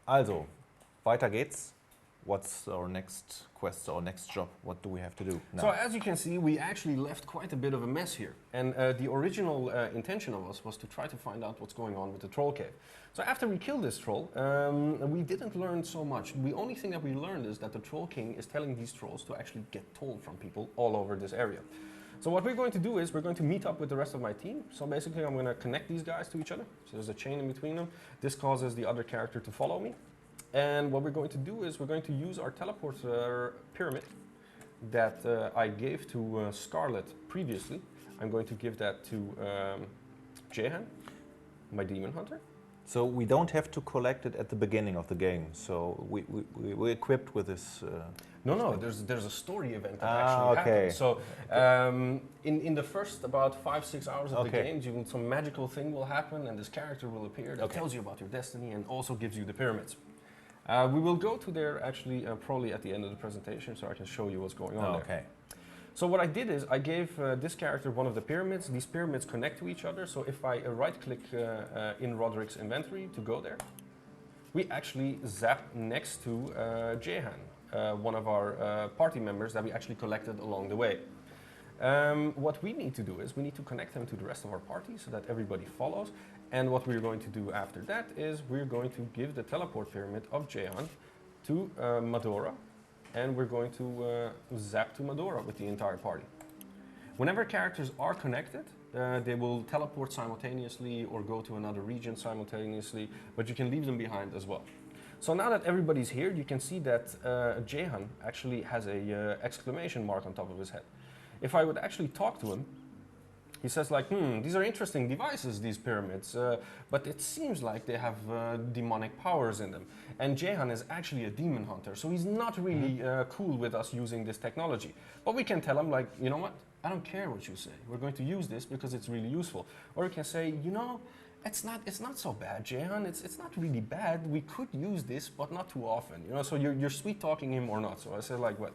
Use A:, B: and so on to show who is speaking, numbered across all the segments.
A: Also, weiter geht's. What's our next quest, our next job? What do we have to do now?
B: So as you can see, we actually left quite a bit of a mess here. And the original intention of us was to try to find out what's going on with the troll cave. So after we killed this troll, we didn't learn so much. The only thing that we learned is that the Troll King is telling these trolls to actually get toll from people all over this area. So what we're going to do is we're going to meet up with the rest of my team. So basically I'm going to connect these guys to each other. So there's a chain in between them. This causes the other character to follow me. And what we're going to do is we're going to use our teleporter pyramid that I gave to Scarlet previously. I'm going to give that to Jehan, my demon hunter.
A: So we don't have to collect it at the beginning of the game. So we're equipped with this.
B: No, there's a story event that actually happens. So in the first about 5-6 hours of the game, some magical thing will happen and this character will appear that tells you about your destiny and also gives you the pyramids. We will go to there actually probably at the end of the presentation so I can show you what's going on there. So what I did is I gave this character one of the pyramids. These pyramids connect to each other. So if I right-click in Roderick's inventory to go there, we actually zap next to Jehan, one of our party members that we actually collected along the way. What we need to do is we need to connect them to the rest of our party so that everybody follows. And what we're going to do after that is we're going to give the teleport pyramid of Jehan to Madora. And we're going to zap to Madora with the entire party. Whenever characters are connected, they will teleport simultaneously or go to another region simultaneously, but you can leave them behind as well. So now that everybody's here, you can see that Jehan actually has a exclamation mark on top of his head. If I would actually talk to him, he says like, these are interesting devices, these pyramids, but it seems like they have demonic powers in them. And Jehan is actually a demon hunter, so he's not really cool with us using this technology. But we can tell him like, you know what, I don't care what you say. We're going to use this because it's really useful. Or we can say, you know, it's not so bad, Jehan. It's not really bad. We could use this, but not too often. You know, so you're sweet talking him or not. So I said like, what?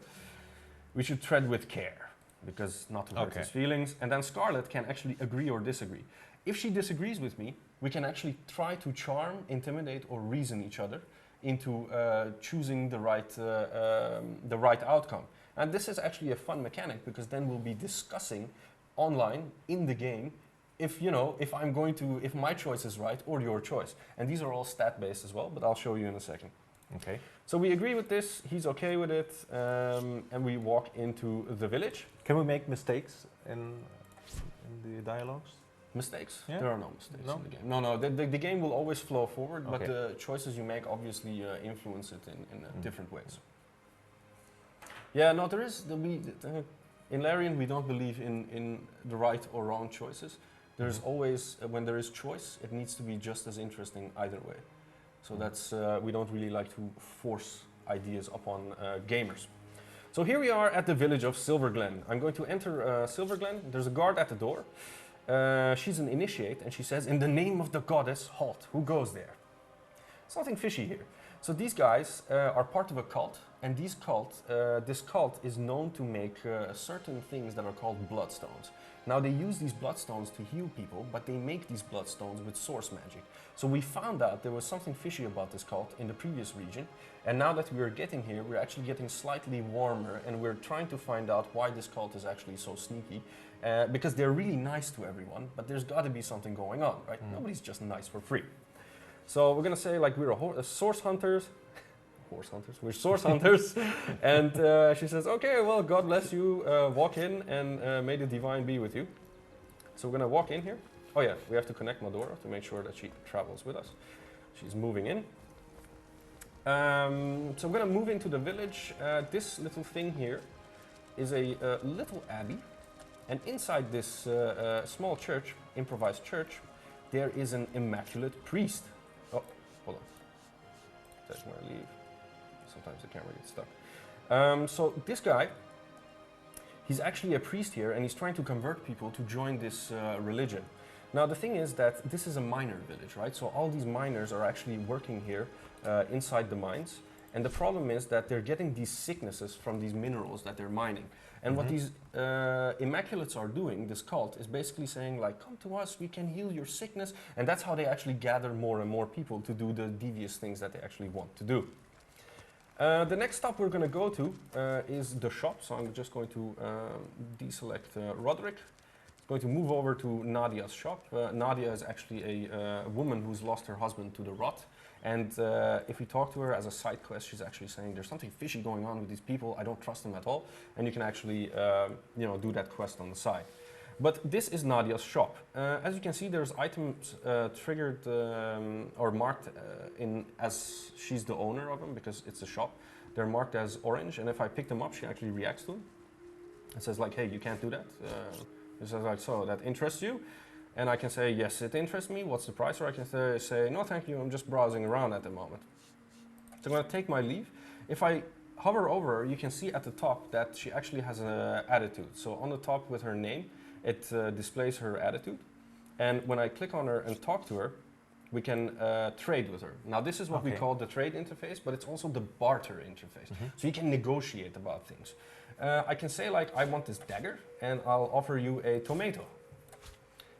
B: We should tread with care, because not to hurt his feelings. And then Scarlet can actually agree or disagree. If she disagrees with me, we can actually try to charm, intimidate, or reason each other into choosing the right outcome. And this is actually a fun mechanic because then we'll be discussing online in the game if if my choice is right or your choice. And these are all stat-based as well, but I'll show you in a second.
A: Okay.
B: So we agree with this, he's okay with it, and we walk into the village.
A: Can we make mistakes in the dialogues?
B: Mistakes?
A: Yeah.
B: There are no mistakes in the game. No, the game will always flow forward, but the choices you make obviously influence it in different ways. Yeah, no, there is, in Larian we don't believe in the right or wrong choices. There's always, when there is choice, it needs to be just as interesting either way. So that's, we don't really like to force ideas upon gamers. So here we are at the village of Silverglen. I'm going to enter Silverglen. There's a guard at the door. She's an initiate and she says, in the name of the goddess, halt. Who goes there? Something fishy here. So these guys are part of a cult, and this cult is known to make certain things that are called bloodstones. Now they use these bloodstones to heal people, but they make these bloodstones with source magic. So we found out there was something fishy about this cult in the previous region, and now that we are getting here, we're actually getting slightly warmer, and we're trying to find out why this cult is actually so sneaky, because they're really nice to everyone, but there's got to be something going on, right? Nobody's just nice for free. So we're gonna say like we're source hunters. We're source hunters. And she says, okay, well, God bless you. Walk in and may the divine be with you. So we're gonna walk in here. Oh yeah, we have to connect Madora to make sure that she travels with us. She's moving in. So we're gonna move into the village. This little thing here is a little abbey. And inside this small church, improvised church, there is an immaculate priest. Oh, hold on. That's where I leave. Sometimes the camera gets stuck. So this guy, he's actually a priest here, and he's trying to convert people to join this religion. Now the thing is that this is a miner village, right? So all these miners are actually working here inside the mines, And the problem is that they're getting these sicknesses from these minerals that they're mining. And what these Immaculates are doing, this cult, is basically saying like, come to us, we can heal your sickness. And that's how they actually gather more and more people to do the devious things that they actually want to do. The next stop we're going to go to is the shop. So I'm just going to deselect Roderick. Going to move over to Nadia's shop. Nadia is actually a woman who's lost her husband to the rot. And if we talk to her as a side quest, she's actually saying there's something fishy going on with these people. I don't trust them at all. And you can actually do that quest on the side. But this is Nadia's shop. As you can see, there's items triggered or marked as she's the owner of them because it's a shop. They're marked as orange. And if I pick them up, she actually reacts to them. It says like, hey, you can't do that. It says like, so that interests you? And I can say, yes, it interests me. What's the price? Or I can say, no, thank you. I'm just browsing around at the moment. So I'm going to take my leave. If I hover over her, you can see at the top that she actually has an attitude. So on the top with her name, it displays her attitude. And when I click on her and talk to her, we can trade with her. Now, this is what we call the trade interface, but it's also the barter interface. So you can negotiate about things. I can say, like, I want this dagger, and I'll offer you a tomato.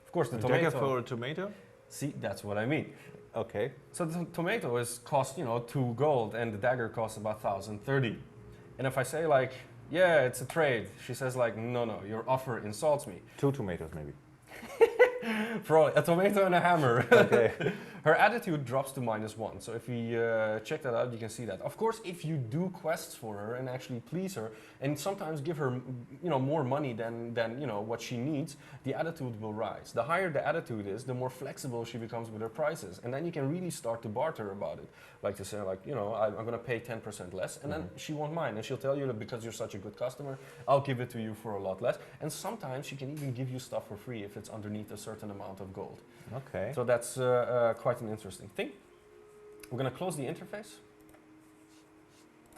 B: Of course, the tomato.
A: Dagger for a tomato?
B: See, that's what I mean.
A: Okay.
B: So the tomato costs, 2 gold, and the dagger costs about 1,030. And if I say, like, yeah, it's a trade, she says, like, no, your offer insults me.
A: 2 tomatoes, maybe.
B: For a tomato and a hammer.
A: Okay.
B: Her attitude drops to -1. So if we check that out, you can see that. Of course, if you do quests for her and actually please her, and sometimes give her, more money than what she needs, the attitude will rise. The higher the attitude is, the more flexible she becomes with her prices, and then you can really start to barter about it. Like to say, like, I'm going to pay 10% less, and then she won't mind, and she'll tell you that because you're such a good customer, I'll give it to you for a lot less. And sometimes she can even give you stuff for free if it's underneath a certain amount of gold.
A: Okay.
B: So that's quite an interesting thing. We're going to close the interface.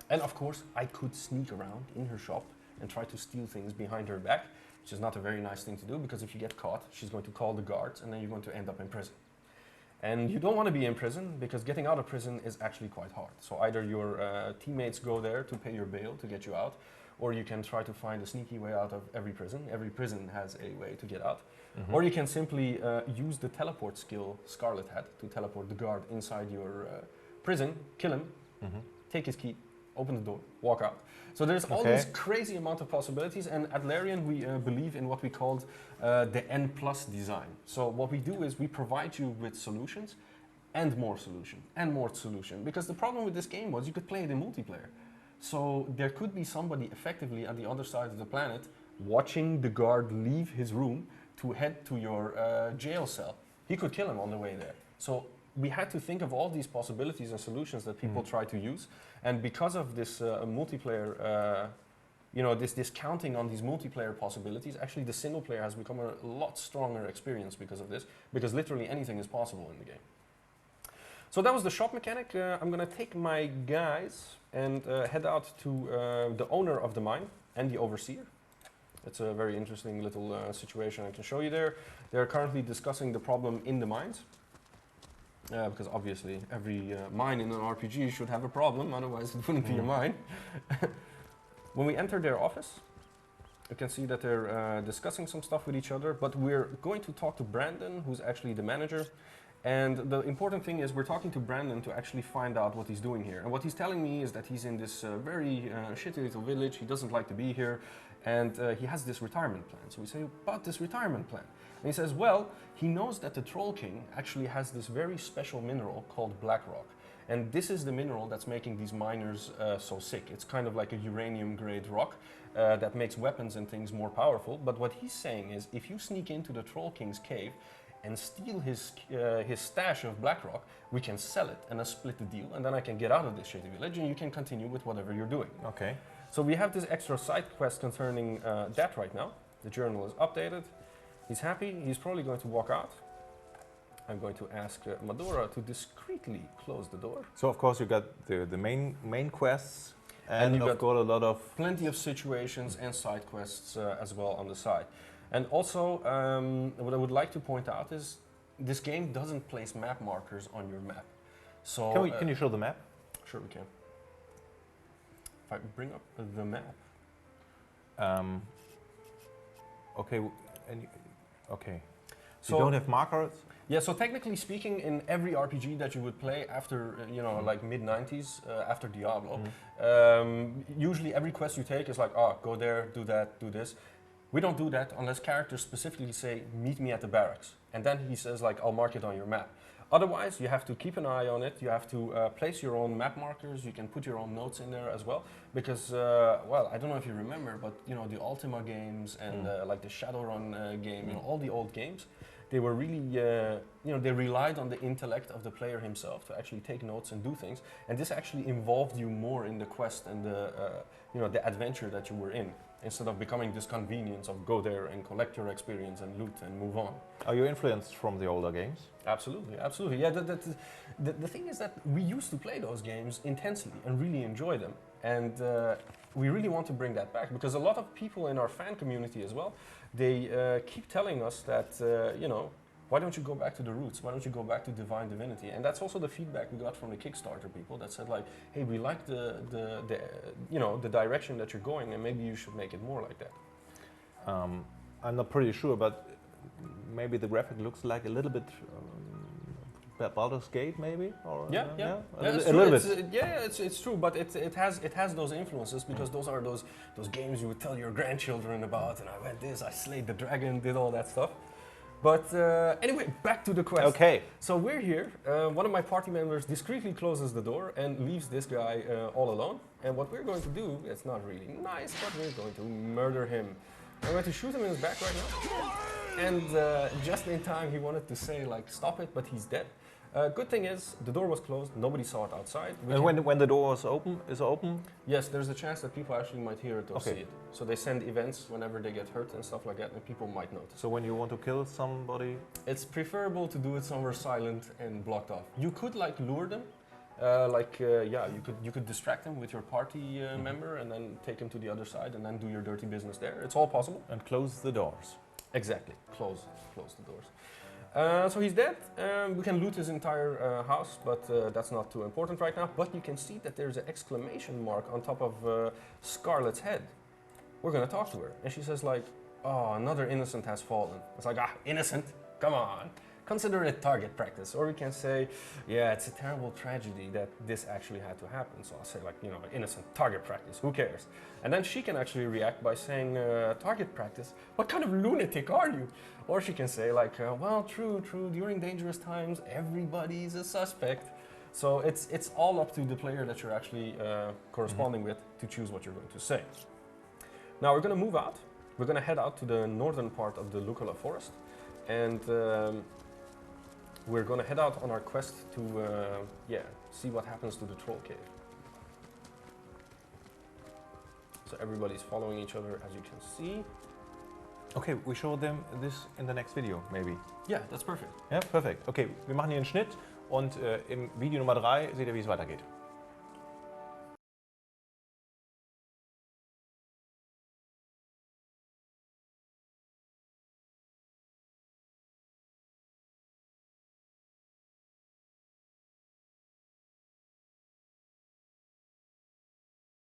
B: And of course, I could sneak around in her shop and try to steal things behind her back, which is not a very nice thing to do, because if you get caught, she's going to call the guards, and then you're going to end up in prison. And you don't want to be in prison, because getting out of prison is actually quite hard. So either your teammates go there to pay your bail to get you out, or you can try to find a sneaky way out of every prison. Every prison has a way to get out. Or you can simply use the teleport skill Scarlet had to teleport the guard inside your prison, kill him, take his key, open the door, walk out. So there's all these crazy amount of possibilities, and at Larian we believe in what we called the N+ design. So what we do is we provide you with solutions and more solution and more solution, because the problem with this game was you could play it in multiplayer. So there could be somebody effectively at the other side of the planet watching the guard leave his room to head to your jail cell. He could kill him on the way there. So we had to think of all these possibilities and solutions that people try to use. And because of this multiplayer, this counting on these multiplayer possibilities, actually the single player has become a lot stronger experience because of this, because literally anything is possible in the game. So that was the shop mechanic. I'm going to take my guys and head out to the owner of the mine and the overseer. It's a very interesting little situation I can show you there. They're currently discussing the problem in the mines. Because obviously every mine in an RPG should have a problem, otherwise it wouldn't be a mine. When we enter their office, you can see that they're discussing some stuff with each other, but we're going to talk to Brandon, who's actually the manager. And the important thing is we're talking to Brandon to actually find out what he's doing here. And what he's telling me is that he's in this very shitty little village, he doesn't like to be here, and he has this retirement plan. So we say, about this retirement plan? And he says, well, he knows that the Troll King actually has this very special mineral called black rock. And this is the mineral that's making these miners so sick. It's kind of like a uranium grade rock that makes weapons and things more powerful. But what he's saying is, if you sneak into the Troll King's cave and steal his stash of black rock, we can sell it and split the deal, and then I can get out of this shitty village and you can continue with whatever you're doing.
A: Okay.
B: So we have this extra side quest concerning that right now. The journal is updated. He's happy. He's probably going to walk out. I'm going to ask Madora to discreetly close the door.
A: So of course you got the main quests, and you've got a lot of
B: plenty of situations and side quests as well on the side. And also, what I would like to point out is this game doesn't place map markers on your map. So
A: can you show the map?
B: Sure we can. I bring up the map.
A: Okay, okay.
B: So
A: you don't have markers?
B: Yeah, so technically speaking, in every RPG that you would play after, like mid-90s, after Diablo, usually every quest you take is like, oh, go there, do that, do this. We don't do that unless characters specifically say, meet me at the barracks. And then he says, like, I'll mark it on your map. Otherwise, you have to keep an eye on it. You have to place your own map markers. You can put your own notes in there as well. Because, well, I don't know if you remember, but, the Ultima games and like the Shadowrun game, all the old games, they were really, they relied on the intellect of the player himself to actually take notes and do things. And this actually involved you more in the quest and the adventure that you were in, instead of becoming this convenience of go there and collect your experience and loot and move on.
A: Are you influenced from the older games?
B: Absolutely, absolutely. Yeah, the thing is that we used to play those games intensely and really enjoy them. And we really want to bring that back, because a lot of people in our fan community as well, they keep telling us that, why don't you go back to the roots? Why don't you go back to Divine Divinity? And that's also the feedback we got from the Kickstarter people that said, like, hey, we like the direction that you're going, and maybe you should make it more like that.
A: I'm not pretty sure, but maybe the graphic looks like a little bit Baldur's Gate, maybe, or
B: a little bit. It's true, but it has those influences, because those are those games you would tell your grandchildren about. And I went this, I slayed the dragon, did all that stuff. But anyway, back to the quest.
A: Okay.
B: So we're here. One of my party members discreetly closes the door and leaves this guy all alone. And what we're going to do, it's not really nice, but we're going to murder him. I'm going to shoot him in his back right now. And just in time, he wanted to say, like, stop it, but he's dead. Good thing is, the door was closed, nobody saw it outside.
A: And when the door is open?
B: Yes, there's a chance that people actually might hear it or see it. So they send events whenever they get hurt and stuff like that, and people might notice.
A: So when you want to kill somebody?
B: It's preferable to do it somewhere silent and blocked off. You could, like, lure them. You could distract them with your party member and then take him to the other side and then do your dirty business there. It's all possible.
A: And close the doors.
B: Exactly. Close the doors. So he's dead. We can loot his entire house, but that's not too important right now. But you can see that there's an exclamation mark on top of Scarlet's head. We're gonna talk to her, and she says, like, "Oh, another innocent has fallen." It's like, innocent? Come on. Consider it target practice. Or we can say, yeah, it's a terrible tragedy that this actually had to happen. So I'll say, like, innocent target practice, who cares? And then she can actually react by saying, target practice, what kind of lunatic are you? Or she can say, like, well, true, during dangerous times, everybody's a suspect. So it's all up to the player that you're actually corresponding with to choose what you're going to say. Now we're going to move out. We're going to head out to the northern part of the Lucula forest. And we're going to head out on our quest to, see what happens to the troll cave. So everybody's following each other, as you can see.
A: Okay, we show them this in the next video, maybe.
B: Yeah, that's perfect.
A: Ja, perfekt. Okay, wir machen hier einen Schnitt und im Video Nummer 3 seht ihr, wie es weitergeht.